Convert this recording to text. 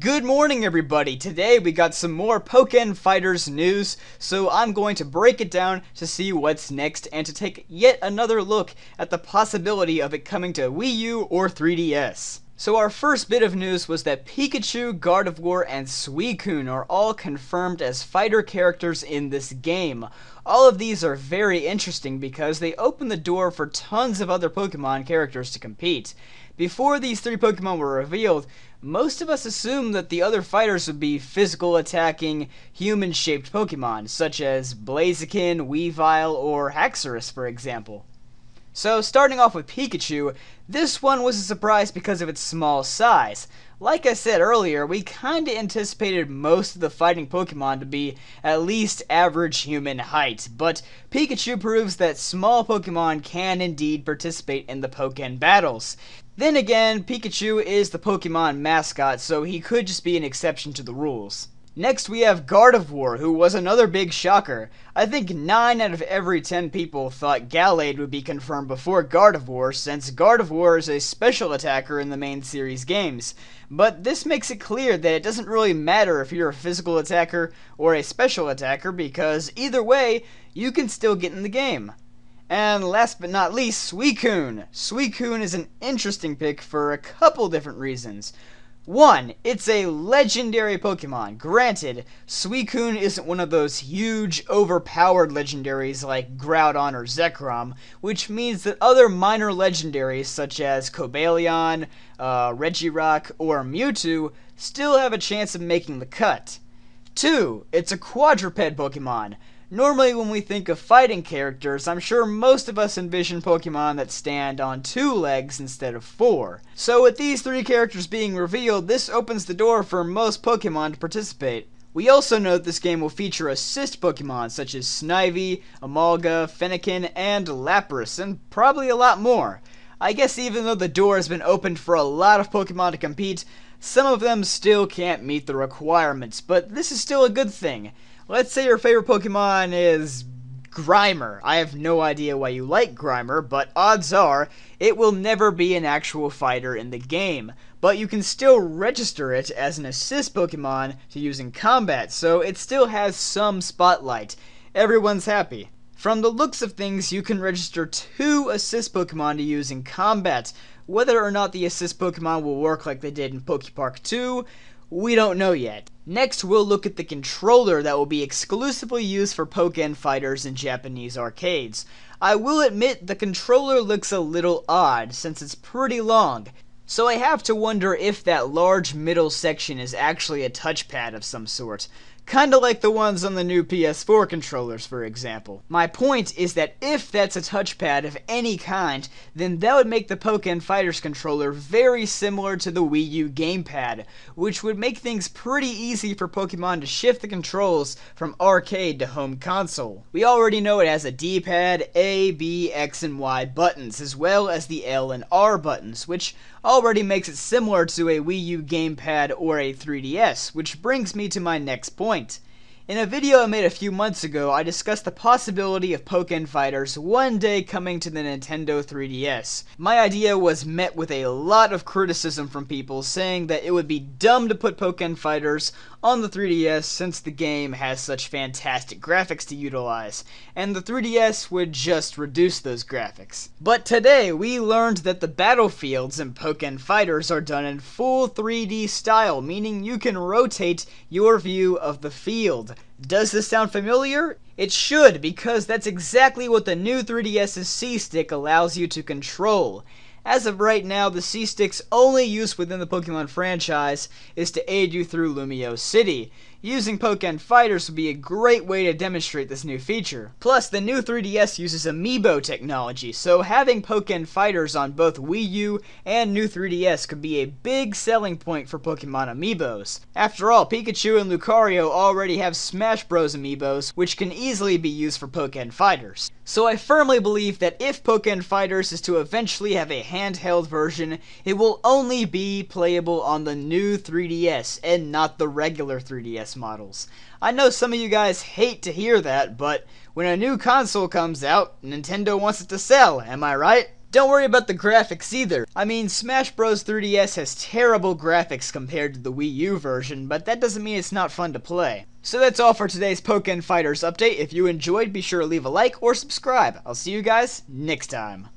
Good morning, everybody. Today we got some more Pokken Fighters news, so I'm going to break it down to see what's next and to take yet another look at the possibility of it coming to Wii U or 3DS. So our first bit of news was that Pikachu, Gardevoir, and Suicune are all confirmed as fighter characters in this game. All of these are very interesting because they open the door for tons of other Pokemon characters to compete. Before these three Pokemon were revealed, most of us assumed that the other fighters would be physical attacking, human-shaped Pokemon, such as Blaziken, Weavile, or Haxorus, for example. So, starting off with Pikachu, this one was a surprise because of its small size. Like I said earlier, we kinda anticipated most of the fighting Pokemon to be at least average human height, but Pikachu proves that small Pokemon can indeed participate in the Pokken battles. Then again, Pikachu is the Pokemon mascot, so he could just be an exception to the rules. Next we have Gardevoir, who was another big shocker. I think 9 out of every 10 people thought Gallade would be confirmed before Gardevoir, since Gardevoir is a special attacker in the main series games. But this makes it clear that it doesn't really matter if you're a physical attacker or a special attacker, because either way, you can still get in the game. And last but not least, Suicune. Suicune is an interesting pick for a couple different reasons. One, it's a legendary Pokemon. Granted, Suicune isn't one of those huge, overpowered legendaries like Groudon or Zekrom, which means that other minor legendaries such as Cobalion, Regirock, or Mewtwo still have a chance of making the cut. Two, it's a quadruped Pokemon. Normally when we think of fighting characters, I'm sure most of us envision Pokemon that stand on 2 legs instead of 4. So with these 3 characters being revealed, this opens the door for most Pokemon to participate. We also know that this game will feature assist Pokemon such as Snivy, Amalga, Fennekin, and Lapras, and probably a lot more. I guess even though the door has been opened for a lot of Pokemon to compete, some of them still can't meet the requirements, but this is still a good thing. Let's say your favorite Pokemon is Grimer. I have no idea why you like Grimer, but odds are it will never be an actual fighter in the game. But you can still register it as an assist Pokemon to use in combat, so it still has some spotlight. Everyone's happy. From the looks of things, you can register 2 assist Pokemon to use in combat. Whether or not the assist Pokemon will work like they did in Pokepark 2, we don't know yet. Next, we'll look at the controller that will be exclusively used for Pokken Fighters in Japanese arcades. I will admit the controller looks a little odd since it's pretty long, so I have to wonder if that large middle section is actually a touchpad of some sort. Kinda like the ones on the new PS4 controllers, for example. My point is that if that's a touchpad of any kind, then that would make the Pokken Fighters controller very similar to the Wii U gamepad, which would make things pretty easy for Pokemon to shift the controls from arcade to home console. We already know it has a D-pad, A, B, X, and Y buttons, as well as the L and R buttons, which already makes it similar to a Wii U gamepad or a 3DS, which brings me to my next point. In a video I made a few months ago, I discussed the possibility of Pokken Fighters one day coming to the Nintendo 3DS. My idea was met with a lot of criticism from people saying that it would be dumb to put Pokken Fighters on the 3DS since the game has such fantastic graphics to utilize, and the 3DS would just reduce those graphics. But today, we learned that the battlefields in Pokken Fighters are done in full 3D style, meaning you can rotate your view of the field. Does this sound familiar? It should, because that's exactly what the new 3DS's C-Stick allows you to control. As of right now, the C-Stick's only use within the Pokemon franchise is to aid you through Lumio City. Using Pokken Fighters would be a great way to demonstrate this new feature. Plus, the new 3DS uses Amiibo technology, so having Pokken Fighters on both Wii U and new 3DS could be a big selling point for Pokemon Amiibos. After all, Pikachu and Lucario already have Smash Bros. Amiibos, which can easily be used for Pokken Fighters. So I firmly believe that if Pokken Fighters is to eventually have a handheld version, it will only be playable on the new 3DS and not the regular 3DS models. I know some of you guys hate to hear that, but when a new console comes out, Nintendo wants it to sell, am I right? Don't worry about the graphics either. I mean, Smash Bros. 3DS has terrible graphics compared to the Wii U version, but that doesn't mean it's not fun to play. So that's all for today's Pokken Fighters update. If you enjoyed, be sure to leave a like or subscribe. I'll see you guys next time.